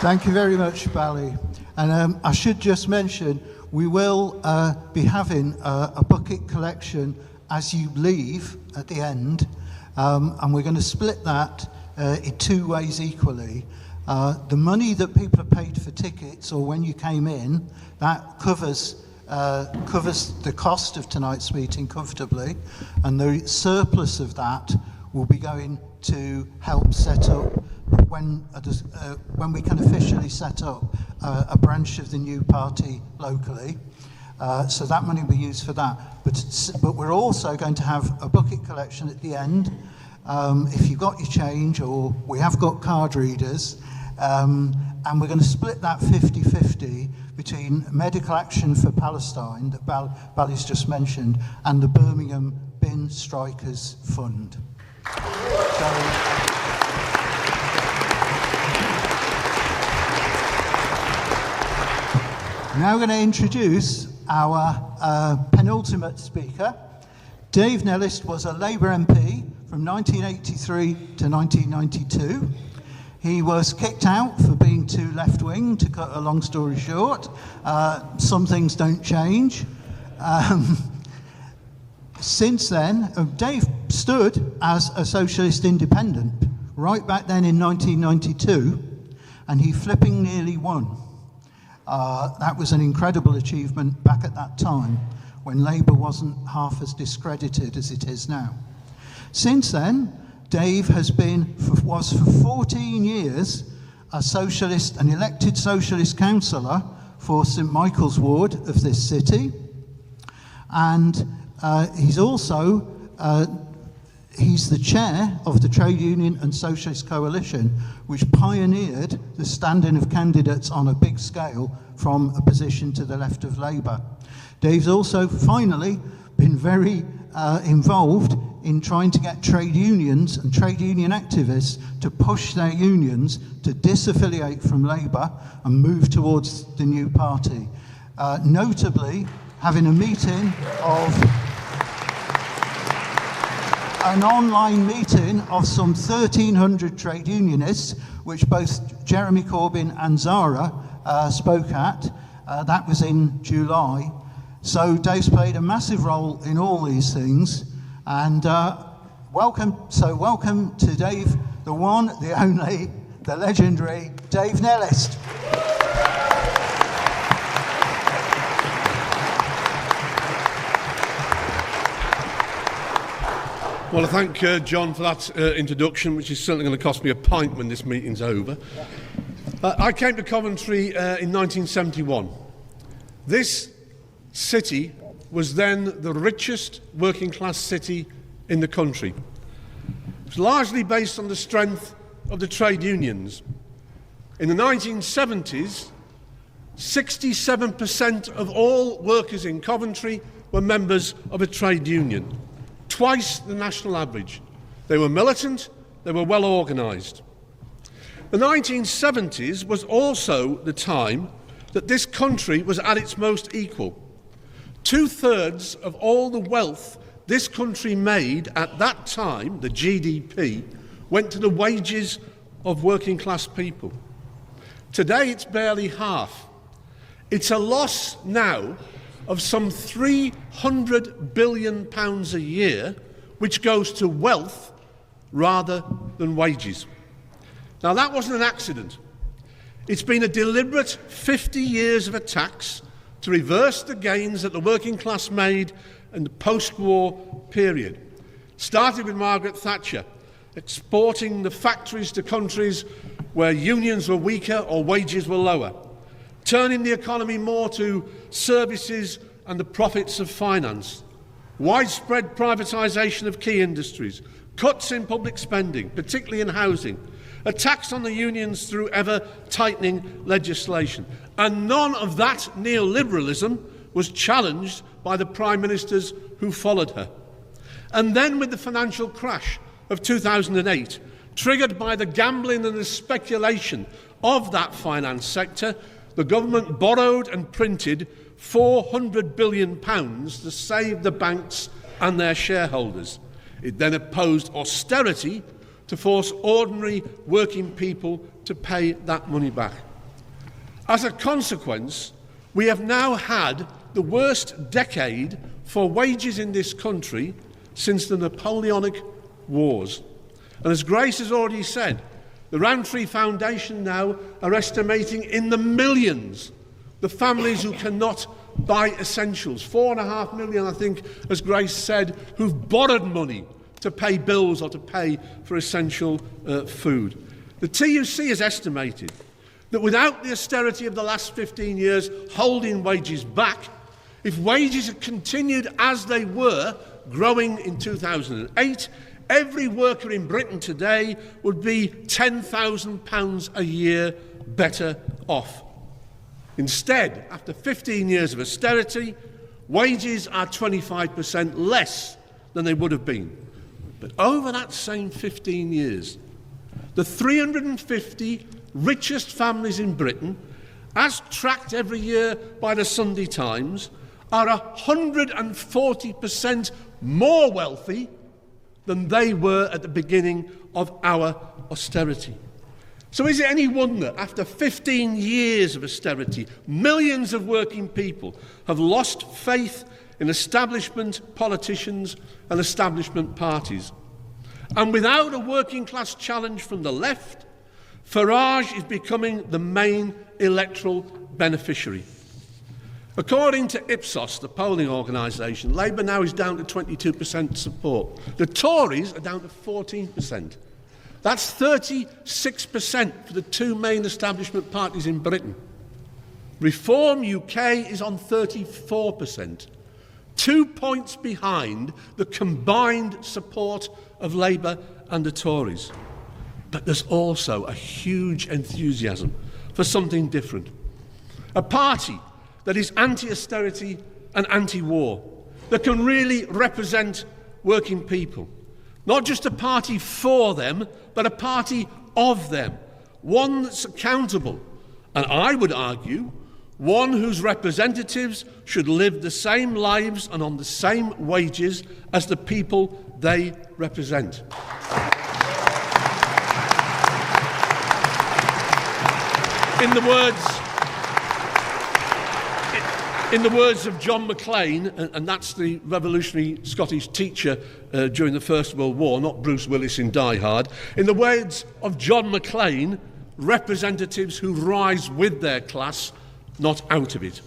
Thank you very much, Bally. And I should just mention, we will be having a bucket collection as you leave at the end, and we're going to split that in two ways equally. The money that people have paid for tickets or when you came in, that covers the cost of tonight's meeting comfortably, and the surplus of that will be going to help set up when we can officially set up a branch of the new party locally. So that money will be used for that. But we're also going to have a bucket collection at the end. If you've got your change, or we have got card readers, and we're going to split that 50-50 between Medical Action for Palestine that Bally's just mentioned and the Birmingham Bin Strikers Fund. Now we're going to introduce our penultimate speaker. Dave Nellist was a Labour MP from 1983 to 1992. He was kicked out for being too left-wing, to cut a long story short. Some things don't change. Since then, Dave stood as a socialist independent right back then in 1992, and he flipping nearly won. That was an incredible achievement back at that time when Labour wasn't half as discredited as it is now. Since then, Dave was for 14 years a socialist, an elected socialist councillor for St Michael's Ward of this city, and he's also he's the chair of the Trade Union and Socialist Coalition, which pioneered the standing of candidates on a big scale from a position to the left of Labour. Dave's also finally been very involved in trying to get trade unions and trade union activists to push their unions to disaffiliate from Labour and move towards the new party. Notably, having a meeting of an online meeting of some 1,300 trade unionists, which both Jeremy Corbyn and Zara spoke at. That was in July. So Dave's played a massive role in all these things. And welcome to Dave, the one, the only, the legendary Dave Nellist. Well, I thank John for that introduction, which is certainly going to cost me a pint when this meeting's over. I came to Coventry in 1971. This city was then the richest working class city in the country. It was largely based on the strength of the trade unions. In the 1970s, 67% of all workers in Coventry were members of a trade union. Twice the national average. They were militant, they were well organised. The 1970s was also the time that this country was at its most equal. 2/3 of all the wealth this country made at that time, the GDP, went to the wages of working class people. Today it's barely half. It's a loss now of some £300 billion a year, which goes to wealth rather than wages. Now, that wasn't an accident. It's been a deliberate 50 years of attacks to reverse the gains that the working class made in the post-war period. Started with Margaret Thatcher, exporting the factories to countries where unions were weaker or wages were lower, turning the economy more to services and the profits of finance, widespread privatisation of key industries, cuts in public spending, particularly in housing, attacks on the unions through ever-tightening legislation. And none of that neoliberalism was challenged by the Prime Ministers who followed her. And then with the financial crash of 2008, triggered by the gambling and the speculation of that finance sector, the government borrowed and printed £400 billion to save the banks and their shareholders. It then opposed austerity to force ordinary working people to pay that money back. As a consequence, we have now had the worst decade for wages in this country since the Napoleonic Wars. And as Grace has already said, the Rowntree Foundation now are estimating in the millions the families who cannot buy essentials. 4.5 million, I think, as Grace said, who've borrowed money to pay bills or to pay for essential food. The TUC has estimated that without the austerity of the last 15 years holding wages back, if wages had continued as they were, growing in 2008, every worker in Britain today would be £10,000 a year better off. Instead, after 15 years of austerity, wages are 25% less than they would have been. But over that same 15 years, the 350 richest families in Britain, as tracked every year by the Sunday Times, are 140% more wealthy than they were at the beginning of our austerity. So is it any wonder, after 15 years of austerity, millions of working people have lost faith in establishment politicians and establishment parties? And without a working class challenge from the left, Farage is becoming the main electoral beneficiary. According to Ipsos, the polling organisation, Labour now is down to 22% support. The Tories are down to 14%. That's 36% for the two main establishment parties in Britain. Reform UK is on 34%, 2 points behind the combined support of Labour and the Tories. But there's also a huge enthusiasm for something different. A party that is anti-austerity and anti-war, that can really represent working people. Not just a party for them, but a party of them. One that's accountable. And I would argue, one whose representatives should live the same lives and on the same wages as the people they represent. In the words of John Maclean, and that's the revolutionary Scottish teacher during the First World War, not Bruce Willis in Die Hard, in the words of John Maclean, representatives who rise with their class, not out of it.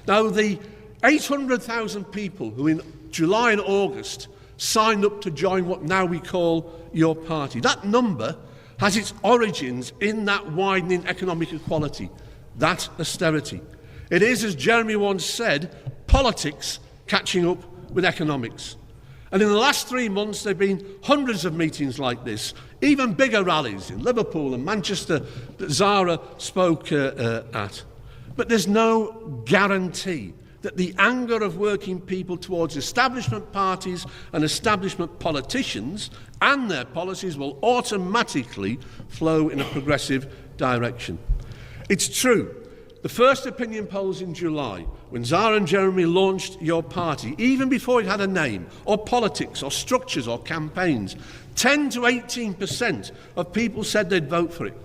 Now, the 800,000 people who in July and August signed up to join what now we call your party, that number has its origins in that widening economic equality, that austerity. It is, as Jeremy once said, politics catching up with economics. And in the last 3 months, there have been hundreds of meetings like this, even bigger rallies in Liverpool and Manchester that Zara spoke at. But there's no guarantee that the anger of working people towards establishment parties and establishment politicians and their policies will automatically flow in a progressive direction. It's true. The first opinion polls in July, when Zara and Jeremy launched your party, even before it had a name, or politics, or structures, or campaigns, 10 to 18% of people said they'd vote for it.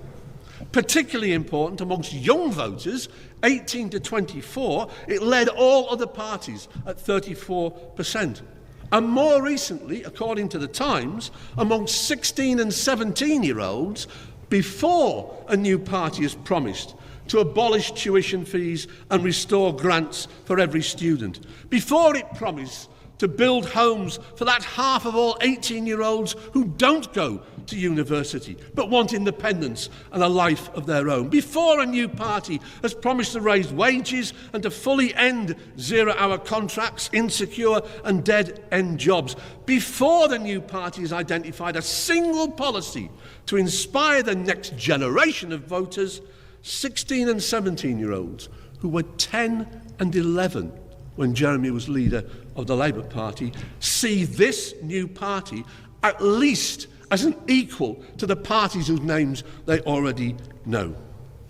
Particularly important amongst young voters, 18 to 24, it led all other parties at 34%. And more recently, according to the Times, amongst 16 and 17-year-olds, before a new party is promised to abolish tuition fees and restore grants for every student, before it promised to build homes for that half of all 18-year-olds who don't go to university but want independence and a life of their own, before a new party has promised to raise wages and to fully end zero-hour contracts, insecure and dead-end jobs, before the new party has identified a single policy to inspire the next generation of voters, 16 and 17-year-olds who were 10 and 11 when Jeremy was leader of the Labour Party, see this new party at least as an equal to the parties whose names they already know.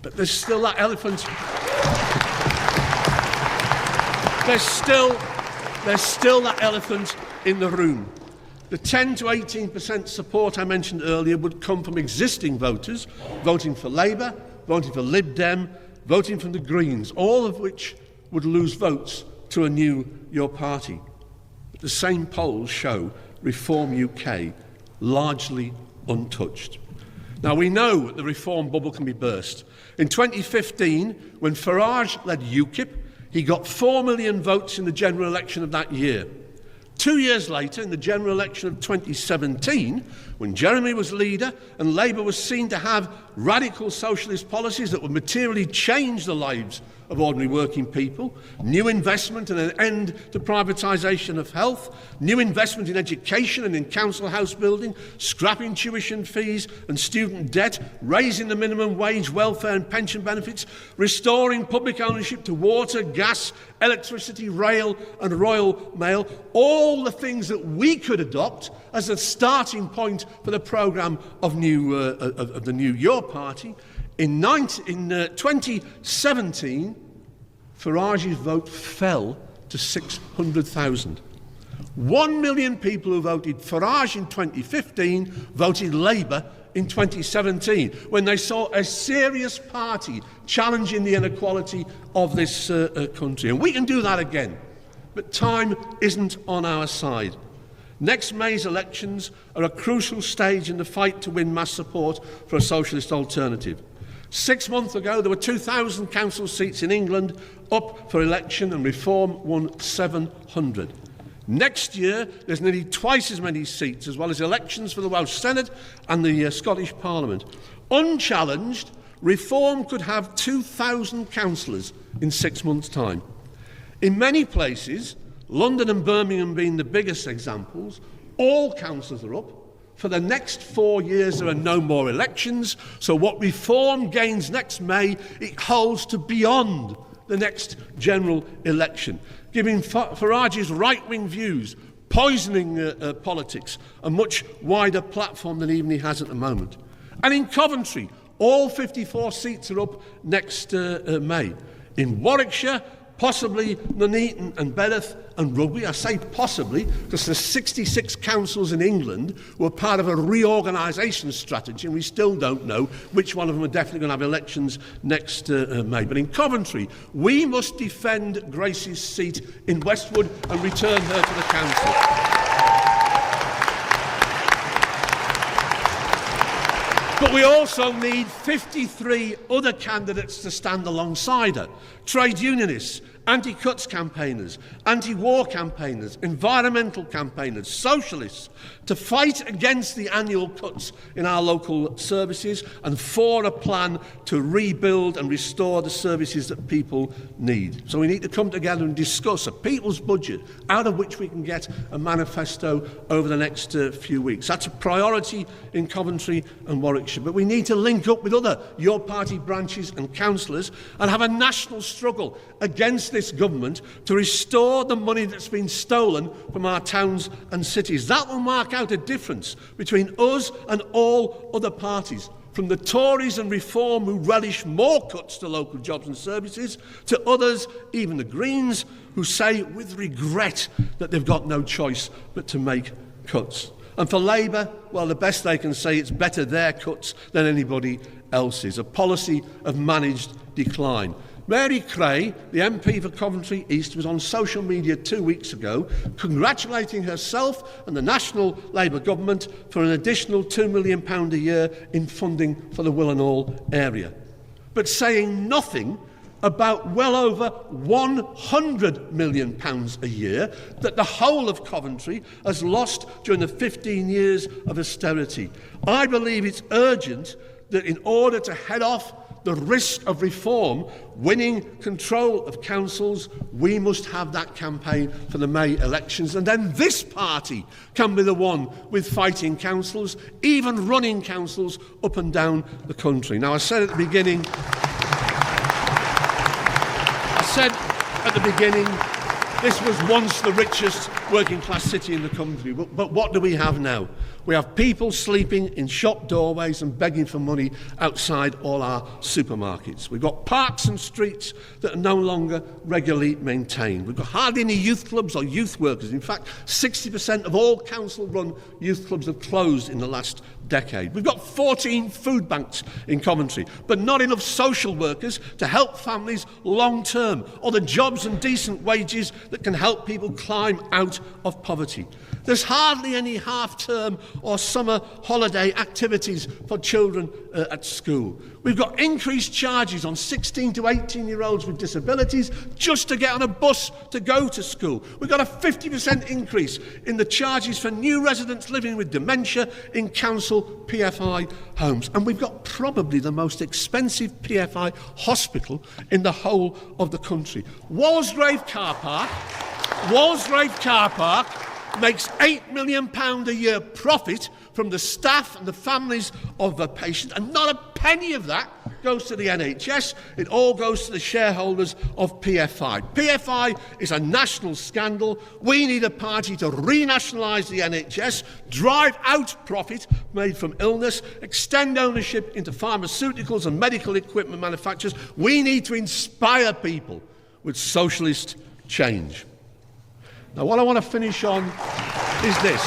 But there's still that elephant. There's still that elephant in the room. The 10 to 18% support I mentioned earlier would come from existing voters voting for Labour, voting for Lib Dem, voting for the Greens, all of which would lose votes to a new Your Party. But the same polls show Reform UK largely untouched. Now, we know that the reform bubble can be burst. In 2015, when Farage led UKIP, he got 4 million votes in the general election of that year. 2 years later, in the general election of 2017, when Jeremy was leader and Labour was seen to have radical socialist policies that would materially change the lives of ordinary working people, new investment and an end to privatisation of health, new investment in education and in council house building, scrapping tuition fees and student debt, raising the minimum wage, welfare and pension benefits, restoring public ownership to water, gas, electricity, rail and Royal Mail, all the things that we could adopt as a starting point for the programme of the new Your Party. In 2017, Farage's vote fell to 600,000. 1 million people who voted Farage in 2015 voted Labour in 2017, when they saw a serious party challenging the inequality of this country. And we can do that again, but time isn't on our side. Next May's elections are a crucial stage in the fight to win mass support for a socialist alternative. 6 months ago, there were 2,000 council seats in England up for election, and Reform won 700. Next year, there's nearly twice as many seats, as well as elections for the Welsh Senate and the Scottish Parliament. Unchallenged, Reform could have 2,000 councillors in 6 months' time. In many places, London and Birmingham being the biggest examples, all councillors are up. For the next 4 years, there are no more elections, so what Reform gains next May, it holds to beyond the next general election, giving Farage's right-wing views, poisoning politics, a much wider platform than even he has at the moment. And in Coventry, all 54 seats are up next May. In Warwickshire, possibly Nuneaton and Berwick and Rugby. I say possibly because there's 66 councils in England who are part of a reorganisation strategy, and we still don't know which one of them are definitely going to have elections next May. But in Coventry, we must defend Grace's seat in Westwood and return her to the council. But we also need 53 other candidates to stand alongside her. Trade unionists, anti-cuts campaigners, anti-war campaigners, environmental campaigners, socialists, to fight against the annual cuts in our local services and for a plan to rebuild and restore the services that people need. So we need to come together and discuss a people's budget out of which we can get a manifesto over the next few weeks. That's a priority in Coventry and Warwickshire. But we need to link up with other Your Party branches and councillors and have a national struggle against this government to restore the money that's been stolen from our towns and cities. That will mark out a difference between us and all other parties, from the Tories and Reform who relish more cuts to local jobs and services, to others, even the Greens, who say with regret that they've got no choice but to make cuts. And for Labour, well, the best they can say, it's better their cuts than anybody else's, a policy of managed decline. Mary Cray, the MP for Coventry East, was on social media 2 weeks ago congratulating herself and the National Labour government for an additional £2 million a year in funding for the Willenhall area, but saying nothing about well over £100 million a year that the whole of Coventry has lost during the 15 years of austerity. I believe it's urgent that in order to head off the risk of Reform winning control of councils, we must have that campaign for the May elections, and then this party can be the one with fighting councils, even running councils up and down the country. Now, I said at the beginning, this was once the richest working class city in the country, but what do we have now? We have people sleeping in shop doorways and begging for money outside all our supermarkets. We've got parks and streets that are no longer regularly maintained. We've got hardly any youth clubs or youth workers. In fact, 60% of all council-run youth clubs have closed in the last decade. We've got 14 food banks in Coventry, but not enough social workers to help families long term, or the jobs and decent wages that can help people climb out of poverty. There's hardly any half-term or summer holiday activities for children at school. We've got increased charges on 16 to 18-year-olds with disabilities just to get on a bus to go to school. We've got a 50% increase in the charges for new residents living with dementia in council PFI homes. And we've got probably the most expensive PFI hospital in the whole of the country. Walsgrave Car Park makes £8 million a year profit from the staff and the families of the patients, and not a penny of that goes to the NHS. It all goes to the shareholders of PFI. PFI is a national scandal. We need a party to renationalise the NHS, drive out profit made from illness, extend ownership into pharmaceuticals and medical equipment manufacturers. We need to inspire people with socialist change. Now, what I want to finish on is this.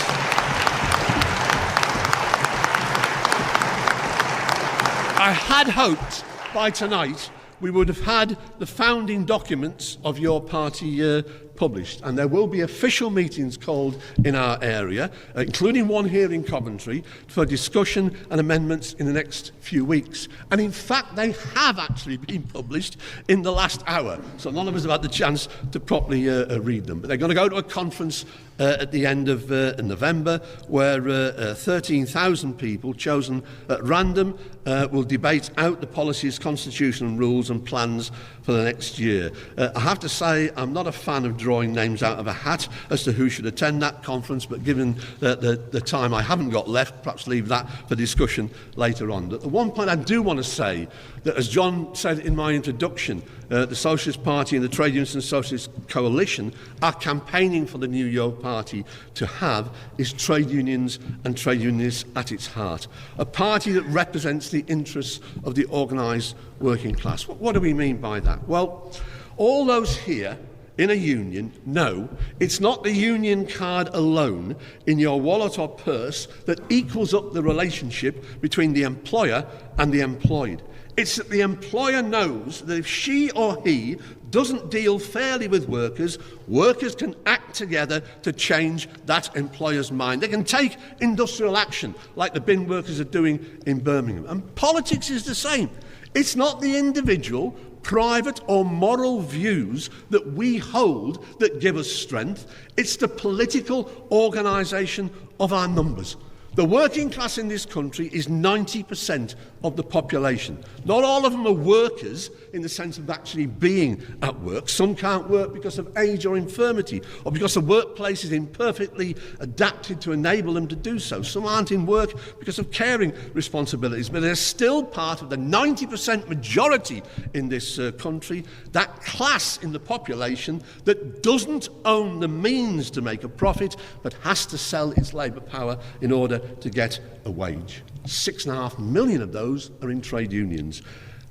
I had hoped by tonight we would have had the founding documents of your party published, and there will be official meetings called in our area, including one here in Coventry, for discussion and amendments in the next few weeks. And in fact, they have actually been published in the last hour, so none of us have had the chance to properly read them. But they're going to go to a conference at the end of November, where 13,000 people chosen at random will debate out the policies, constitution and rules and plans for the next year. I have to say, I'm not a fan of drawing names out of a hat as to who should attend that conference, but given the time I haven't got left, perhaps leave that for discussion later on. But the one point I do want to say, that as John said in my introduction, the Socialist Party and the Trade Unions and Socialist Coalition are campaigning for the new York Party to have is trade unions and trade unionists at its heart. A party that represents the interests of the organised working class. What do we mean by that? Well, all those here in a union know it's not the union card alone in your wallet or purse that equals up the relationship between the employer and the employed. It's that the employer knows that if she or he doesn't deal fairly with workers, workers can act together to change that employer's mind. They can take industrial action, like the bin workers are doing in Birmingham. And politics is the same. It's not the individual, private or moral views that we hold that give us strength. It's the political organisation of our numbers. The working class in this country is 90% of the population. Not all of them are workers in the sense of actually being at work. Some can't work because of age or infirmity, or because the workplace is imperfectly adapted to enable them to do so. Some aren't in work because of caring responsibilities, but they're still part of the 90% majority in this country, that class in the population that doesn't own the means to make a profit, but has to sell its labour power in order to get a wage. 6.5 million of those are in trade unions.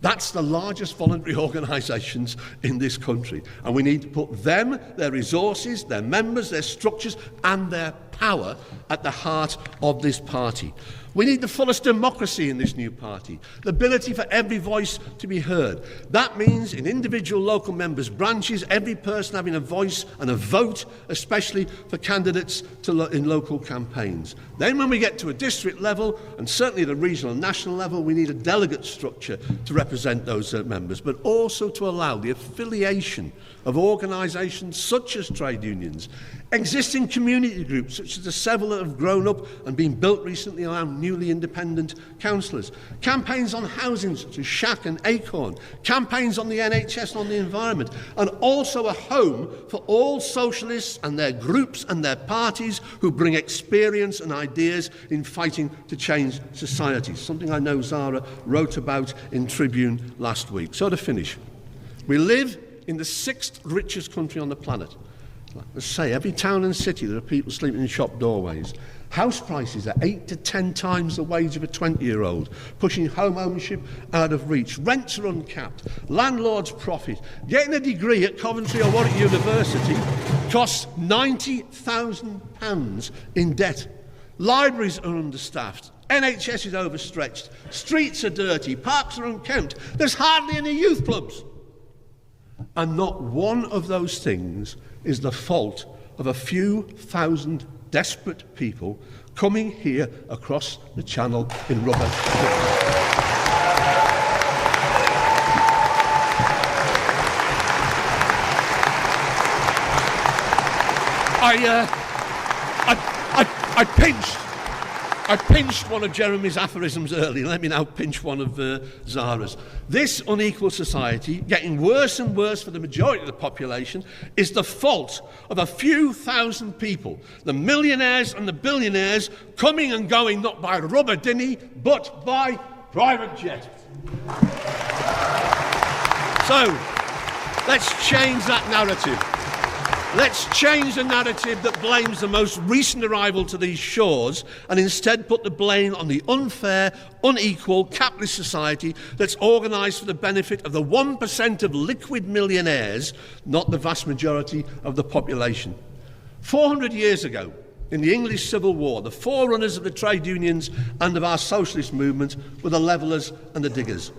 That's the largest voluntary organisations in this country. And we need to put them, their resources, their members, their structures and their power at the heart of this party. We need the fullest democracy in this new party, the ability for every voice to be heard. That means in individual local members' branches, every person having a voice and a vote, especially for candidates in local campaigns. Then when we get to a district level, and certainly at a regional and national level, we need a delegate structure to represent those members, but also to allow the affiliation of organisations such as trade unions, existing community groups such as the several that have grown up and been built recently around newly independent councillors, campaigns on housing such as Shack and Acorn, campaigns on the NHS and on the environment, and also a home for all socialists and their groups and their parties who bring experience and ideas in fighting to change society, something I know Zara wrote about in Tribune last week. So to finish, we live in the 6th richest country on the planet. Let's say every town and city there are people sleeping in shop doorways. House prices are 8 to 10 times the wage of a 20-year-old, pushing home ownership out of reach. Rents are uncapped. Landlords profit. Getting a degree at Coventry or Warwick University costs £90,000 in debt. Libraries are understaffed. NHS is overstretched, streets are dirty, parks are unkempt, there's hardly any youth clubs. And not one of those things is the fault of a few thousand desperate people coming here across the channel in rubber. I pinched one of Jeremy's aphorisms earlier. Let me now pinch one of Zara's. This unequal society, getting worse and worse for the majority of the population, is the fault of a few thousand people, the millionaires and the billionaires, coming and going not by rubber dinghy, but by private jet. So, let's change that narrative. Let's change the narrative that blames the most recent arrival to these shores and instead put the blame on the unfair, unequal, capitalist society that's organised for the benefit of the 1% of liquid millionaires, not the vast majority of the population. 400 years ago, in the English Civil War, the forerunners of the trade unions and of our socialist movement were the levellers and the diggers.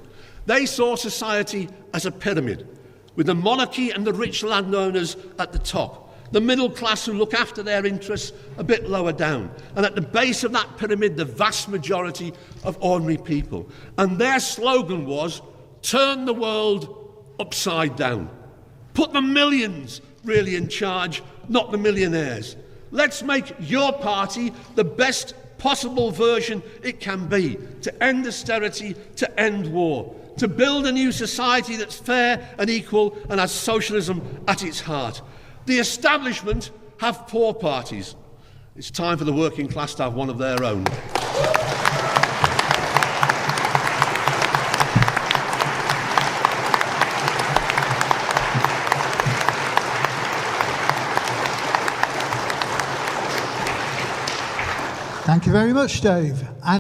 They saw society as a pyramid, with the monarchy and the rich landowners at the top, the middle class who look after their interests a bit lower down, and at the base of that pyramid, the vast majority of ordinary people. And their slogan was, turn the world upside down. Put the millions really in charge, not the millionaires. Let's make your party the best possible version it can be, to end austerity, to end war, to build a new society that's fair and equal and has socialism at its heart. The establishment have poor parties. It's time for the working class to have one of their own. Thank you very much, Dave.